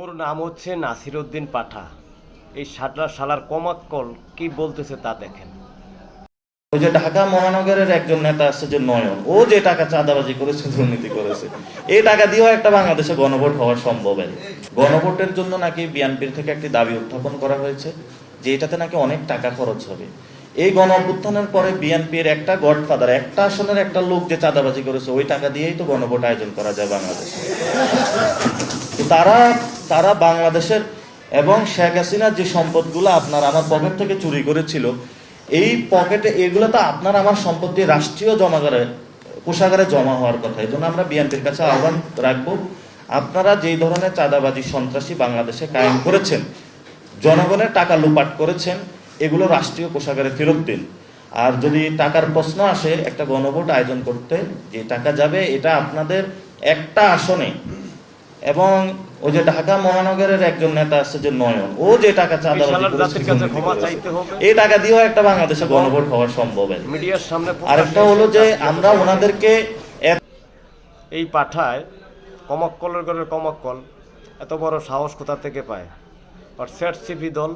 ওর নাম হচ্ছে নাসির উদ্দিন পাঠা। এই শালার কমাক্কল কি বলতেছে তা দেখেন। ওই যে ঢাকা মহানগরের একজন নেতা আছে যে নয়ন, ও যে টাকা চাঁদাবাজি করেছে, দুর্নীতি করেছে, এই টাকা দিয়েও একটা বাংলাদেশে গণভোট হওয়া সম্ভব। গণভোটের জন্য নাকি বিএনপির থেকে একটি দাবি উত্থাপন করা হয়েছে যে এটাতে নাকি অনেক টাকা খরচ হবে। এই গণ অভ্যুত্থানের পরে বিএনপির একটা গডফাদার, একটা আসনের একটা লোক যে চাঁদাবাজি করেছে, ওই টাকা দিয়েই তো গণভোট আয়োজন করা যায় বাংলাদেশে। তো তারা বাংলাদেশের এবং শেখ হাসিনার যে সম্পদগুলো আপনার আমার পকেট থেকে চুরি করেছিল, এই পকেটে এগুলো তো আপনার আমার সম্পত্তি রাষ্ট্রীয় জমাগারে, কোষাগারে জমা হওয়ার কথা। এই জন্য আমরা বিএনপির কাছে আহ্বান রাখবো, আপনারা যেই ধরনের চাঁদাবাজি সন্ত্রাসী বাংলাদেশে কায়েম করেছেন, জনগণের টাকা লুপাট করেছেন, এগুলো রাষ্ট্রীয় কোষাগারে ফেরত দিন। আর যদি টাকার প্রশ্ন আসে একটা গণভোট আয়োজন করতে, যে টাকা যাবে এটা আপনাদের একটা আসনে, এবং ওই যে ঢাকা মহানগরের একজন নেতা আছে যে নয়ন, ও যে টাকা চাঁদাবাজি করেছে, এই টাকা দিয়েও একটা বাংলাদেশে গণভোট হওয়া সম্ভব। মিডিয়ার সামনে আরেকটা হলো যে আমরা ওনাদেরকে এই পাঠায় কমাক্কলের ঘরের কমাক্কল এত বড় সাহস কোথা থেকে পায়? আর স্যাট সিপি দল